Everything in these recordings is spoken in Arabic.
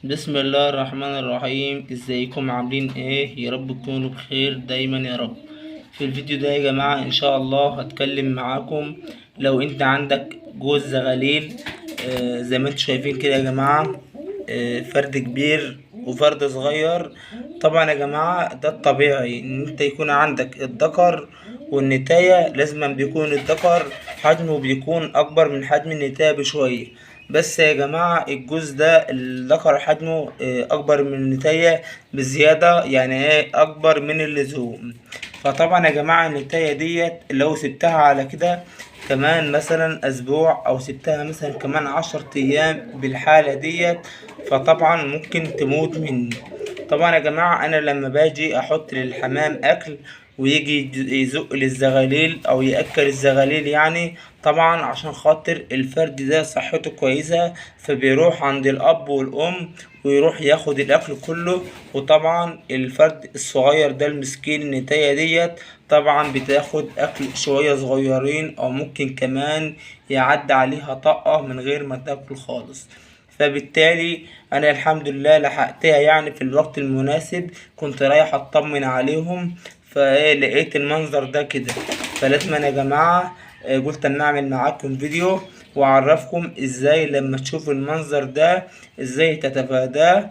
بسم الله الرحمن الرحيم. ازيكم عاملين ايه؟ يا رب تكونوا بخير دايما يا رب. في الفيديو ده يا جماعة ان شاء الله هتكلم معاكم لو انت عندك جوز زغاليل. زي ما انتم شايفين كده يا جماعة. فرد كبير وفرد صغير. طبعا يا جماعة ده الطبيعي ان انت يكون عندك الذكر والنتاية. لازم بيكون الذكر حجمه بيكون اكبر من حجم النتاية بشوية. بس يا جماعة الجوز ده الذكر حجمه أكبر من النتاية بزيادة، يعني ايه أكبر من اللزوم. فطبعا يا جماعة النتاية ديت لو سبتها على كده كمان مثلا أسبوع أو سبتها مثلا كمان 10 أيام بالحالة ديت، فطبعا ممكن تموت مني. طبعا يا جماعة أنا لما باجي أحط للحمام أكل ويجي يزق للزغاليل أو يأكل الزغاليل، يعني طبعا عشان خاطر الفرد ده صحته كويسة، فبيروح عند الأب والأم ويروح ياخد الأكل كله. وطبعا الفرد الصغير ده المسكين النتاية ديت طبعا بتاخد أكل شوية صغيرين أو ممكن كمان يعدي عليها طاقة من غير ما تاكل خالص. فبالتالي انا الحمد لله لحقتها يعني في الوقت المناسب. كنت رايح اطمن عليهم فلقيت المنظر ده كده. فلازم أنا يا جماعة قلت اما اعمل معاكم فيديو واعرفكم ازاي لما تشوف المنظر ده ازاي تتفاداه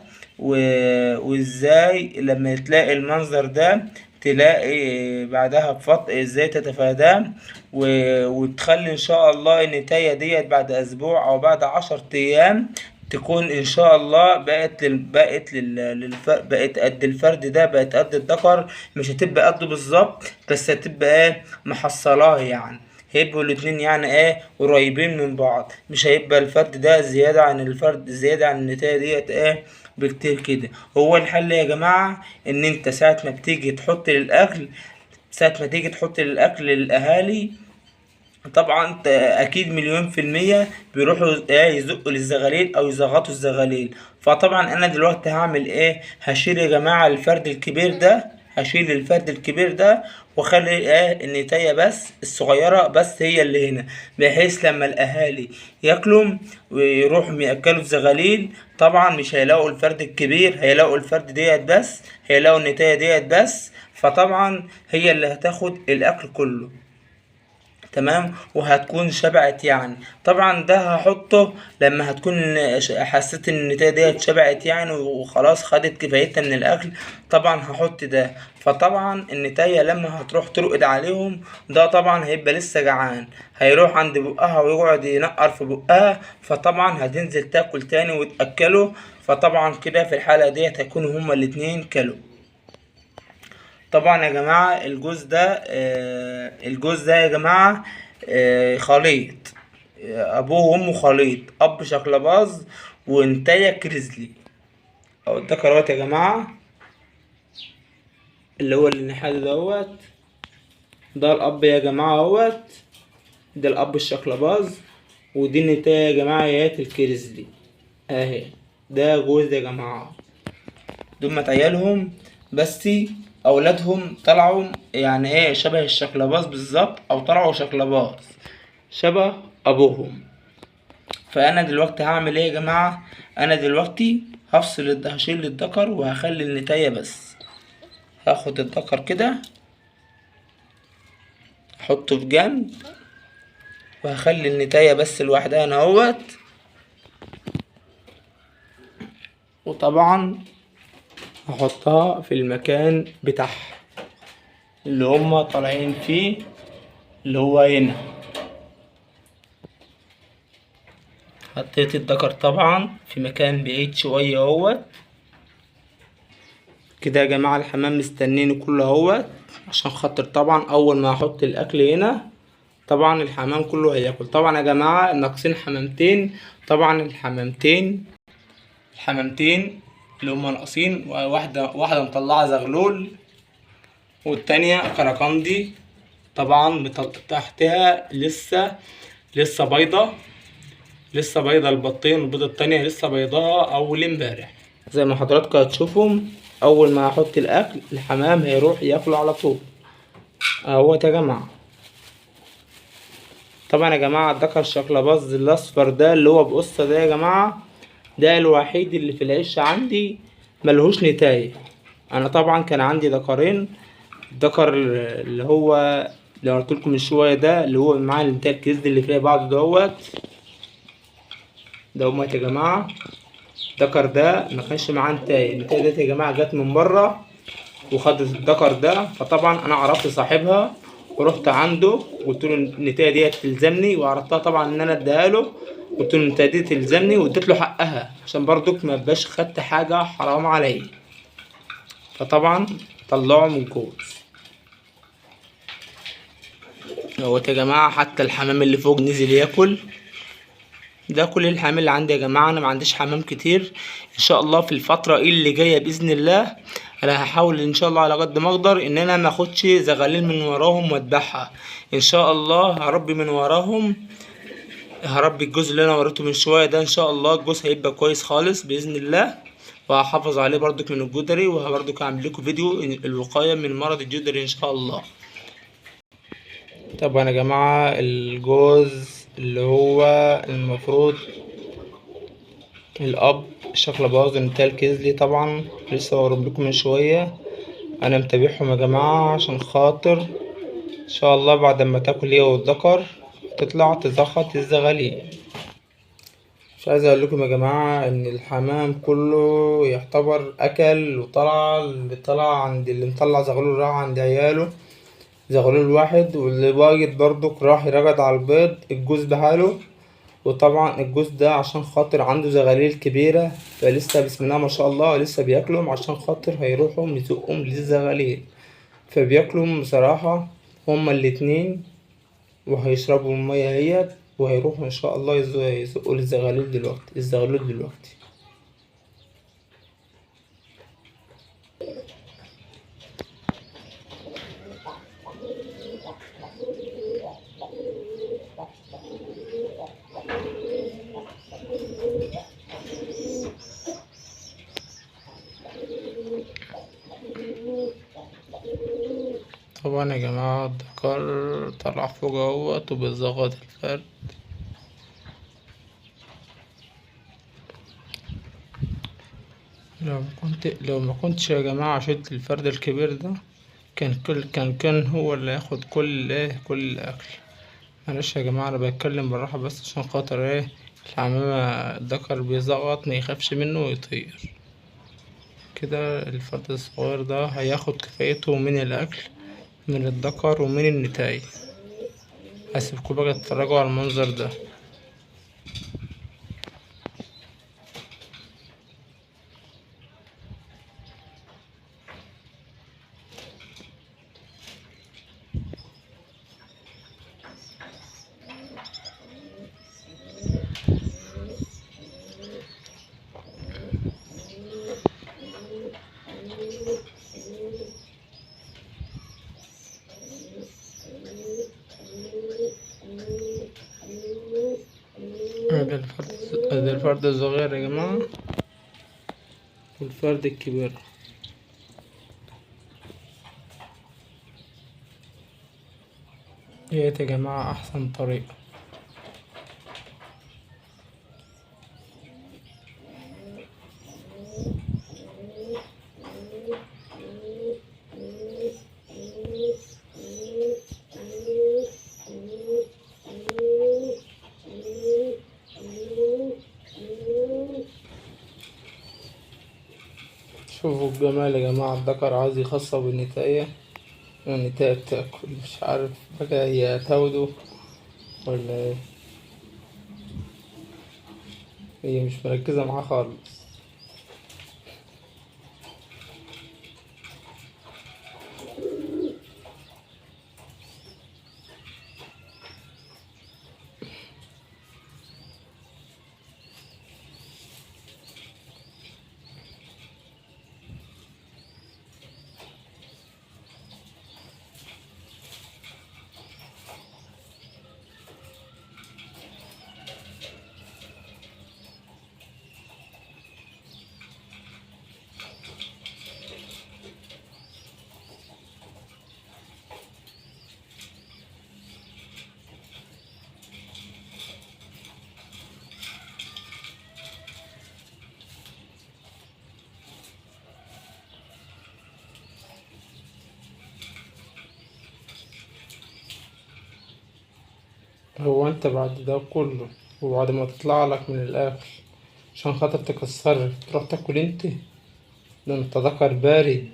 وازاي لما تلاقي المنظر ده تلاقي بعدها بفترة ازاي تتفاداه وتخلي ان شاء الله النتاية ديت بعد اسبوع او بعد 10 ايام تكون ان شاء الله بقت قد الفرد ده، بقت قد الذكر. مش هتبقى قده بالظبط بس هتبقى ايه محصلاه يعني. هيبقوا الاتنين يعني ايه قريبين من بعض، مش هيبقى الفرد ده زيادة عن الفرد زيادة عن النتاية ديت ايه بكتير كده. هو الحل يا جماعة ان انت ساعة ما تيجي تحط للأكل للأهالي، طبعا اكيد مليون في المية بيروحوا ايه يزقوا للزغاليل او يزغطوا الزغاليل. فطبعا انا دلوقتي هعمل ايه؟ هشيل يا جماعة هشيل الفرد الكبير ده واخلي ايه النتاية بس الصغيرة بس هي اللي هنا، بحيث لما الاهالي ياكلوا ويروحوا ياكلوا الزغاليل طبعا مش هيلاقوا الفرد الكبير، هيلاقوا الفرد ديت بس، هيلاقوا النتاية ديت بس. فطبعا هي اللي هتاخد الاكل كله. تمام، وهتكون شبعت يعني. طبعا ده هحطه لما هتكون حسيت ان النتاية ديت شبعت يعني وخلاص خدت كفايتها من الاكل. طبعا هحط ده. فطبعا النتاية لما هتروح ترقد عليهم ده طبعا هيبقى لسه جعان، هيروح عند بقها ويقعد ينقر في بقها، فطبعا هتنزل تاكل تاني وتأكله. فطبعا كده في الحالة ديت هيكونوا هما الاتنين كلوا. طبعا يا جماعة الجوز ده يا جماعة خليط. أبوه وأمه خليط، أب شقلباز وانتاية كريزلي. أو ده كروات يا جماعة اللي هو النحال دوت. ده الأب يا جماعة اهوت، ده الأب الشقلباز ودي النتاية يا جماعة يات الكريزلي أهي. ده جوز يا جماعة، دول عيالهم بس. اولادهم طلعوا يعني ايه شبه الشكلباز بالظبط او طلعوا شكلباز شبه ابوهم. فانا دلوقتي هعمل ايه يا جماعة؟ انا دلوقتي هشيل الذكر وهخلي النتاية بس. هاخد الذكر كده احطه في جنب وهخلي النتاية بس لوحدها انا اهوت. وطبعا هحطها في المكان بتاعها اللي هما طالعين فيه اللي هو هنا. حطيت الدكر طبعا في مكان بعيد شوية اهوت كده يا جماعة. الحمام مستنيني كله اهوت عشان خاطر طبعا اول ما احط الاكل هنا طبعا الحمام كله هياكل. طبعا يا جماعة ناقصين حمامتين. طبعا الحمامتين اللي هما ناقصين واحدة مطلعة زغلول والتانية كراكندي. طبعا تحتها لسه بيضة، لسه بيضة البطين، والبيضة التانية لسه بيضاها أول امبارح. زي ما حضراتكم هتشوفهم أول ما هحط الأكل الحمام هيروح ياكله على طول اهوت يا جماعة. طبعا يا جماعة الدكر الشقلباز الأصفر ده اللي هو بقصة ده يا جماعة ده الوحيد اللي في العش عندي ملهوش نتاية. انا طبعا كان عندي ذكرين، الذكر اللي هو اللي قلت لكم من شويه ده اللي هو معاه النتاية الكيس اللي فيها بعض دوت يا جماعه. الذكر ده ما كانش معاه نتاية، النتاية ديت يا جماعه جت من بره وخدت الذكر ده، فطبعا انا عرفت صاحبها ورحت عنده قلت له النتاية ديت تلزمني، وعرفتها طبعا ان انا اديها له، قلت له النتاية دي تلزمني واديت له حقها عشان برضك ما بقاش خدت حاجه حرام عليا. فطبعا طلعه من الجوز اهوت يا جماعه. حتى الحمام اللي فوق نزل ياكل. ده كل الحمام اللي عندي يا جماعه، انا ما عنديش حمام كتير. ان شاء الله في الفتره اللي جايه باذن الله انا هحاول ان شاء الله على قد ما اقدر ان انا ما اخدش زغاليل من وراهم واتبعها. ان شاء الله هربي من وراهم، هربي الجزء اللي انا وريته من شويه ده. ان شاء الله الجزء هيبقى كويس خالص باذن الله، وهحافظ عليه برضك من الجدري، وبرضك هعمل لكم فيديو الوقايه من مرض الجدري ان شاء الله. طبعا يا جماعه الجوز اللي هو المفروض الاب شكل باظ النتاية الكيزلي طبعا لسه هورب لكم من شويه. انا متابعهم يا جماعه عشان خاطر ان شاء الله بعد ما تاكل هي والذكر تطلع تزخط الزغاليل. مش عايز اقول لكم يا جماعه ان الحمام كله يعتبر اكل، وطلع اللي طلع عند اللي مطلع زغلول راح عند عياله زغلول واحد، واللي بايض برضك راح يرقد على البيض الجوز بحاله. وطبعا الجوز ده عشان خاطر عنده زغاليل كبيرة فلسه بسم الله ما شاء الله لسه بياكلهم، عشان خاطر هيروحوا يزقهم للزغاليل فبياكلهم بصراحة هما الاتنين، وهيشربوا المية اهيت وهيروحوا ان شاء الله يزقوا للزغاليل دلوقتي الزغلول دلوقتي. طبعا يا جماعة الذكر طلع فوق اهوت وبيزغط الفرد. لو ما كنتش يا جماعة شلت الفرد الكبير ده كان هو اللي هياخد كل الأكل. معلش يا جماعة أنا بتكلم بالراحة بس عشان خاطر الحمامة الذكر بيزغط ميخافش منه ويطير كده. الفرد الصغير ده هياخد كفايته من الأكل من الذكر ومن النتاية. هسيبكوا بقى تتفرجوا على المنظر ده. ده الفرد الصغير يا جماعة والفرد الكبير. ديت يا جماعة أحسن طريقة. شوفوا الجمال يا جماعة، الذكر عايز يخصب النتاية والنتاية بتاكل، مش عارف بقى هي تاوده ولا ايه، هي مش مركزة معاه خالص. هو انت بعد ده كله وبعد ما تطلع لك من الاكل عشان خاطر تكسر تروح تاكل انت؟ ده انت ذكر بارد.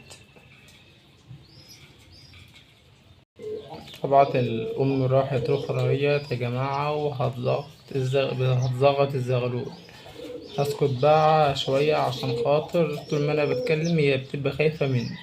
طبعا الام راحت اخريت يا جماعة هتزغط الزغلول. هسكت بقى شوية عشان خاطر طول ما انا بتكلم هي بتبقى خايفة مني.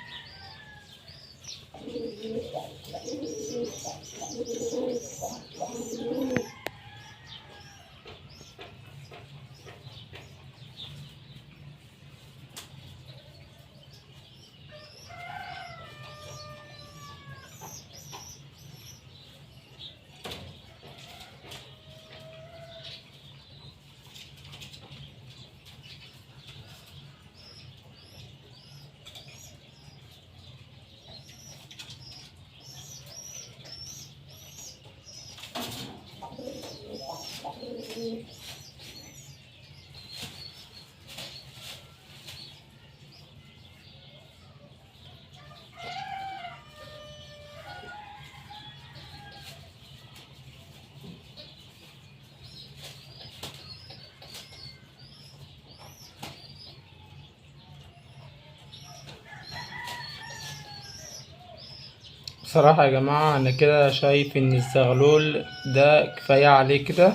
بصراحة يا جماعة أنا كده شايف إن الزغلول ده كفاية عليه كده.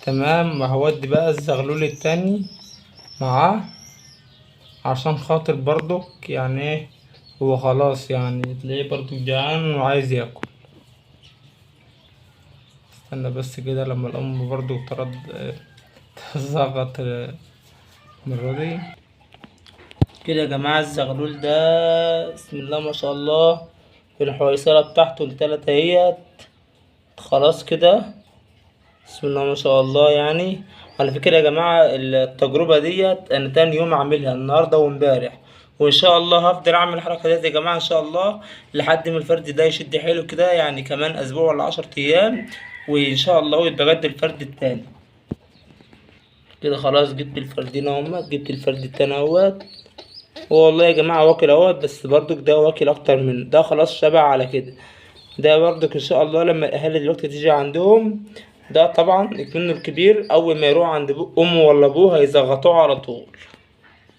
تمام، وهودي بقى الزغلول التاني معاه عشان خاطر برضك يعني ايه، هو خلاص يعني تلاقيه برضك جعان وعايز ياكل. استنى بس كده لما الأم برضك تزغط المرة دي. كده يا جماعة الزغلول ده بسم الله ما شاء الله الحويصلة بتاعته التلاتة اهيت خلاص كده. بسم الله ما شاء الله يعني. على فكرة يا جماعة التجربة ديت أنا تاني يوم أعملها النهاردة وامبارح، وإن شاء الله هفضل أعمل الحركة ديت يا جماعة إن شاء الله لحد ما الفرد ده يشد حيله كده، يعني كمان أسبوع ولا 10 أيام وإن شاء الله يبقى جد الفرد التاني. كده خلاص جبت الفردين اهمت، جبت الفرد التاني اهوت. والله يا جماعة واكل اهوت، بس برضك ده واكل أكتر من ده خلاص شبع على كده. ده برضك ان شاء الله لما الاهالي دلوقتي تيجي عندهم ده طبعا ابنه الكبير اول ما يروح عند امه ولا ابوه هيزغطوه على طول.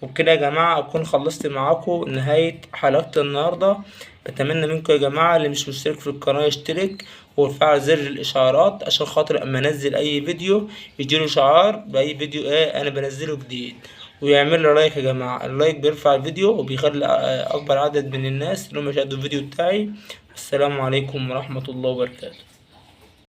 وبكده يا جماعة اكون خلصت معاكم نهاية حلقة النهاردة. بتمنى منكم يا جماعة اللي مش مشترك في القناة يشترك ويفعل زر الاشعارات عشان خاطر اما انزل اي فيديو يجيله اشعار باي فيديو ايه انا بنزله جديد. ويعمل لي لايك يا جماعة، اللايك بيرفع الفيديو وبيخلي اكبر عدد من الناس انهم يشاهدوا الفيديو بتاعي. السلام عليكم ورحمة الله وبركاته.